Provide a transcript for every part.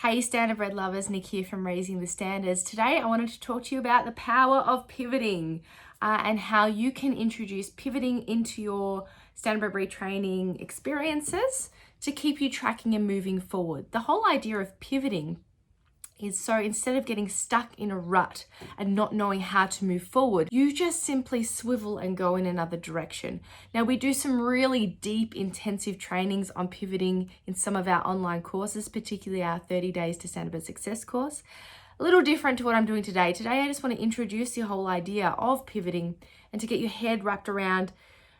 Hey Standardbred lovers, Nick here from Raising the Standards. Today I wanted to talk to you about the power of pivoting and how you can introduce pivoting into your Standardbred retraining experiences to keep you tracking and moving forward. The whole idea of pivoting is so instead of getting stuck in a rut and not knowing how to move forward, you just simply swivel and go in another direction. Now, we do some really deep, intensive trainings on pivoting in some of our online courses, particularly our 30 Days to Standardbred Success course. A little different to what I'm doing today. Today, I just want to introduce the whole idea of pivoting and to get your head wrapped around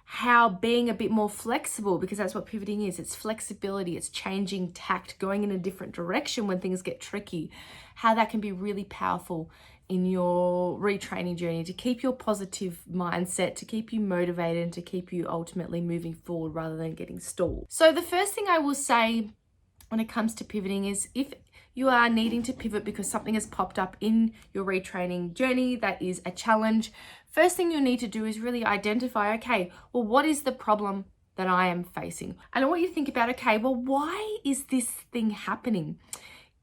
how being a bit more flexible, because that's what pivoting is. It's flexibility, it's changing tact, going in a different direction when things get tricky, how that can be really powerful in your retraining journey to keep your positive mindset, to keep you motivated, and to keep you ultimately moving forward rather than getting stalled. So the first thing I will say when it comes to pivoting is if you are needing to pivot because something has popped up in your retraining journey that is a challenge, first thing you'll need to do is really identify, okay, well, what is the problem that I am facing? And I want you to think about, okay, well, why is this thing happening?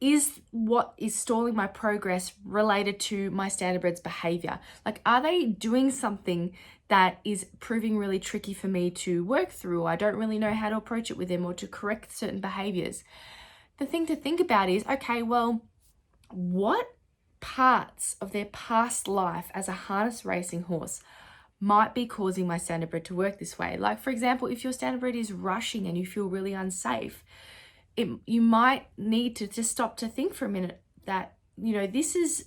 Is what is stalling my progress related to my Standardbred's behavior? Like, are they doing something that is proving really tricky for me to work through? Or I don't really know how to approach it with them or to correct certain behaviors. The thing to think about is, okay, well, what parts of their past life as a harness racing horse might be causing my Standardbred to work this way? Like, for example, if your Standardbred is rushing and you feel really unsafe, you might need to just stop to think for a minute that, you know, this is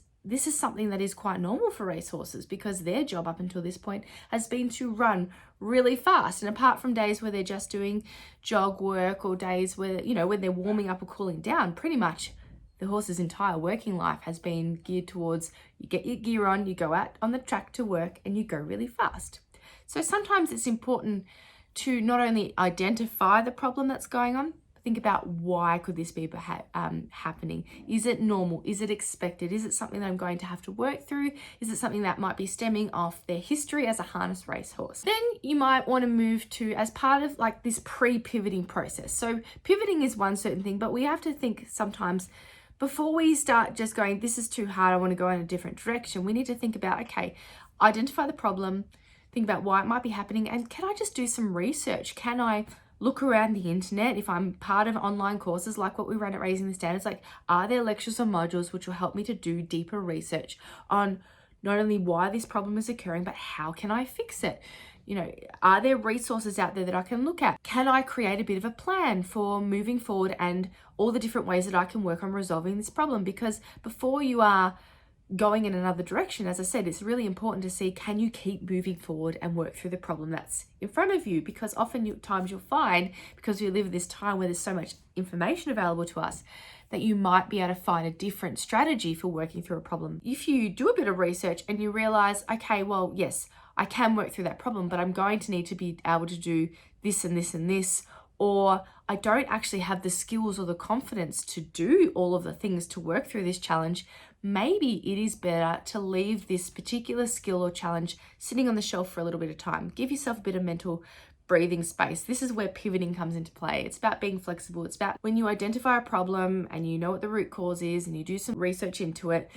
something that is quite normal for racehorses because their job up until this point has been to run really fast. And apart from days where they're just doing jog work or days where, you know, when they're warming up or cooling down, pretty much the horse's entire working life has been geared towards you get your gear on, you go out on the track to work and you go really fast. So sometimes it's important to not only identify the problem that's going on, think about why could this be happening? Is it normal? Is it expected? Is it something that I'm going to have to work through? Is it something that might be stemming off their history as a harness racehorse? Then you might want to move to, as part of like this pre-pivoting process. So pivoting is one certain thing, but we have to think sometimes before we start just going, this is too hard, I want to go in a different direction. We need to think about, okay, identify the problem, think about why it might be happening, and can I just do some research? Can I look around the internet if I'm part of online courses like what we run at Raising the Standards? Like, are there lectures or modules which will help me to do deeper research on not only why this problem is occurring, but how can I fix it? You know, are there resources out there that I can look at? Can I create a bit of a plan for moving forward and all the different ways that I can work on resolving this problem? Because before you are going in another direction, as I said, it's really important to see, can you keep moving forward and work through the problem that's in front of you? Because often times you'll find, because we live in this time where there's so much information available to us, that you might be able to find a different strategy for working through a problem. If you do a bit of research and you realize, okay, well, yes, I can work through that problem, but I'm going to need to be able to do this and this and this, or I don't actually have the skills or the confidence to do all of the things to work through this challenge, maybe it is better to leave this particular skill or challenge sitting on the shelf for a little bit of time. Give yourself a bit of mental breathing space. This is where pivoting comes into play. It's about being flexible. It's about when you identify a problem and you know what the root cause is and you do some research into it,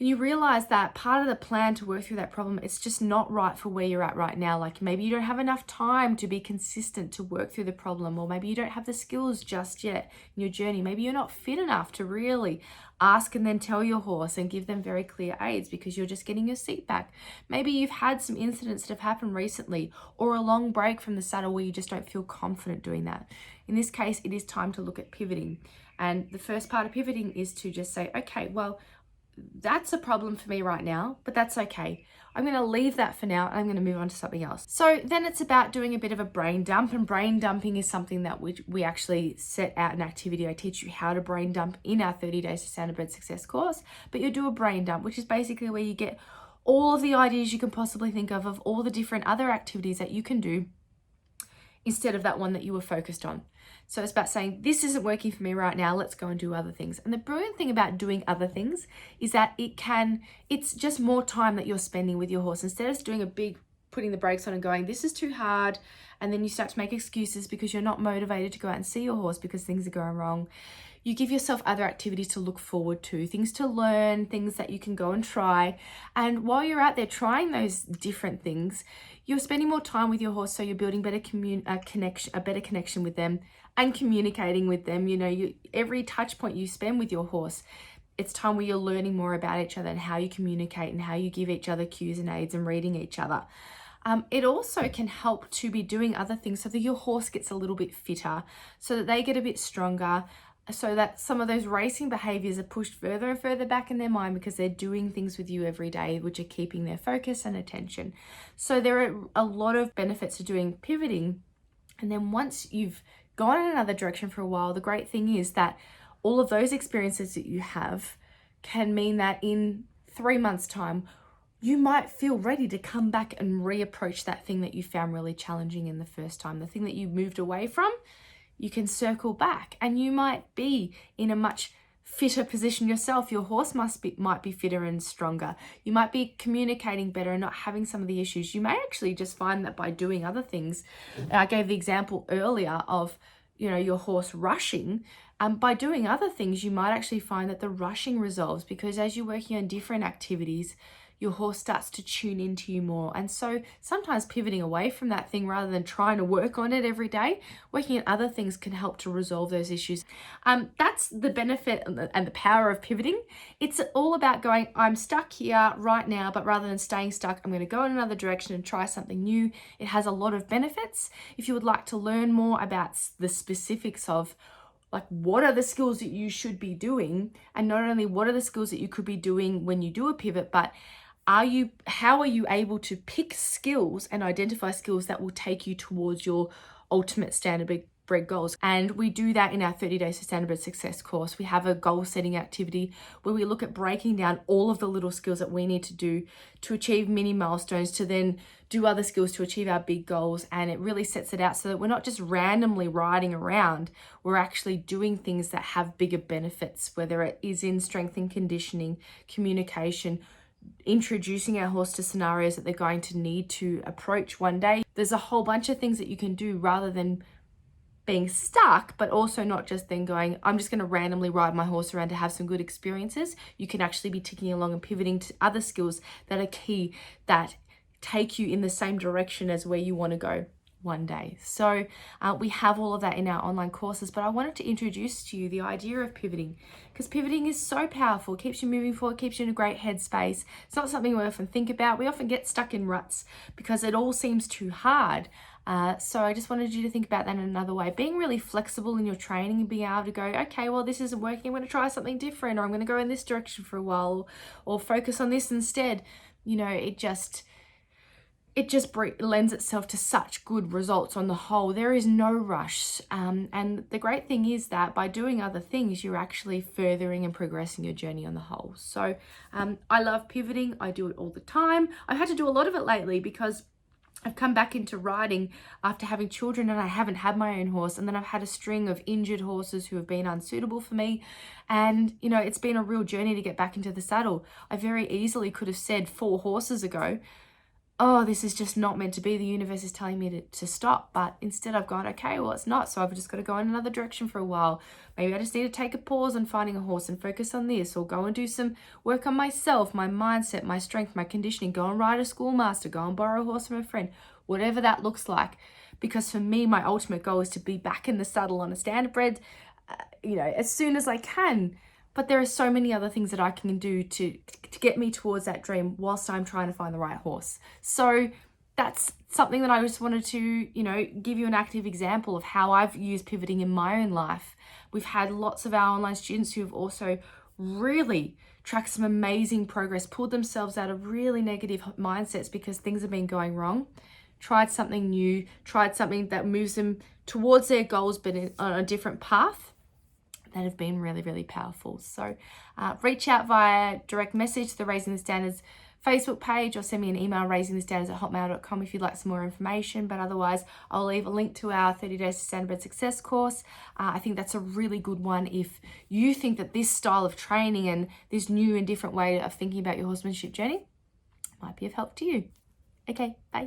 and you realize that part of the plan to work through that problem, it's just not right for where you're at right now. Like, maybe you don't have enough time to be consistent to work through the problem, or maybe you don't have the skills just yet in your journey. Maybe you're not fit enough to really ask and then tell your horse and give them very clear aids because you're just getting your seat back. Maybe you've had some incidents that have happened recently, or a long break from the saddle where you just don't feel confident doing that. In this case, it is time to look at pivoting. And the first part of pivoting is to just say, okay, well, that's a problem for me right now, but that's okay. I'm going to leave that for now and I'm going to move on to something else. So then it's about doing a bit of a brain dump, and brain dumping is something that we actually set out an activity. I teach you how to brain dump in our 30 Days to Standardbred Success course, but you do a brain dump, which is basically where you get all of the ideas you can possibly think of all the different other activities that you can do instead of that one that you were focused on. So it's about saying, this isn't working for me right now, let's go and do other things. And the brilliant thing about doing other things is that it's just more time that you're spending with your horse. Instead of doing a big, putting the brakes on and going, this is too hard, and then you start to make excuses because you're not motivated to go out and see your horse because things are going wrong, you give yourself other activities to look forward to, things to learn, things that you can go and try. And while you're out there trying those different things, you're spending more time with your horse, so you're building better a better connection with them and communicating with them. Every touch point you spend with your horse, it's time where you're learning more about each other and how you communicate and how you give each other cues and aids and reading each other. It also can help to be doing other things so that your horse gets a little bit fitter, so that they get a bit stronger, so that some of those racing behaviors are pushed further and further back in their mind because they're doing things with you every day, which are keeping their focus and attention. So there are a lot of benefits to doing pivoting. And then once you've gone in another direction for a while, the great thing is that all of those experiences that you have can mean that in 3 months' time, you might feel ready to come back and reapproach that thing that you found really challenging in the first time, the thing that you moved away from. You can circle back, and you might be in a much fitter position yourself. Your horse might be fitter and stronger. You might be communicating better and not having some of the issues. You may actually just find that by doing other things. I gave the example earlier of your horse rushing. By doing other things, you might actually find that the rushing resolves, because as you're working on different activities, your horse starts to tune into you more. And so sometimes pivoting away from that thing rather than trying to work on it every day, working on other things can help to resolve those issues. That's the benefit and the power of pivoting. It's all about going, I'm stuck here right now, but rather than staying stuck, I'm going to go in another direction and try something new. It has a lot of benefits. If you would like to learn more about the specifics of what are the skills that you should be doing, and not only what are the skills that you could be doing when you do a pivot, but how are you able to pick skills and identify skills that will take you towards your ultimate Standardbred goals? And we do that in our 30 Days to Standardbred Success course. We have a goal setting activity where we look at breaking down all of the little skills that we need to do to achieve mini milestones, to then do other skills to achieve our big goals. And it really sets it out so that we're not just randomly riding around, we're actually doing things that have bigger benefits, whether it is in strength and conditioning, communication, introducing our horse to scenarios that they're going to need to approach one day. There's a whole bunch of things that you can do rather than being stuck, but also not just then going, I'm just going to randomly ride my horse around to have some good experiences. You can actually be ticking along and pivoting to other skills that are key, that take you in the same direction as where you want to go one day. So we have all of that in our online courses, but I wanted to introduce to you the idea of pivoting, because pivoting is so powerful. It keeps you moving forward, keeps you in a great headspace. It's not something we often think about. We often get stuck in ruts because it all seems too hard. So I just wanted you to think about that in another way, being really flexible in your training and being able to go, okay, well, this isn't working, I'm going to try something different, or I'm going to go in this direction for a while, or focus on this instead. It just lends itself to such good results on the whole. There is no rush. And the great thing is that by doing other things, you're actually furthering and progressing your journey on the whole. So I love pivoting. I do it all the time. I've had to do a lot of it lately because I've come back into riding after having children, and I haven't had my own horse. And then I've had a string of injured horses who have been unsuitable for me. And, it's been a real journey to get back into the saddle. I very easily could have said 4 horses ago, oh, this is just not meant to be. The universe is telling me to stop. But instead I've gone, okay, well, it's not. So I've just got to go in another direction for a while. Maybe I just need to take a pause on finding a horse and focus on this, or go and do some work on myself, my mindset, my strength, my conditioning, go and ride a schoolmaster, go and borrow a horse from a friend, whatever that looks like. Because for me, my ultimate goal is to be back in the saddle on a Standardbred, as soon as I can. But there are so many other things that I can do to get me towards that dream whilst I'm trying to find the right horse. So that's something that I just wanted to, give you an active example of how I've used pivoting in my own life. We've had lots of our online students who have also really tracked some amazing progress, pulled themselves out of really negative mindsets because things have been going wrong, tried something new, tried something that moves them towards their goals but on a different path, that have been really, really powerful. So reach out via direct message to the Raising the Standards Facebook page, or send me an email, raisingthestandards@hotmail.com, if you'd like some more information. But otherwise, I'll leave a link to our 30 Days to Standardbred Success course. I think that's a really good one if you think that this style of training and this new and different way of thinking about your horsemanship journey might be of help to you. Okay, bye.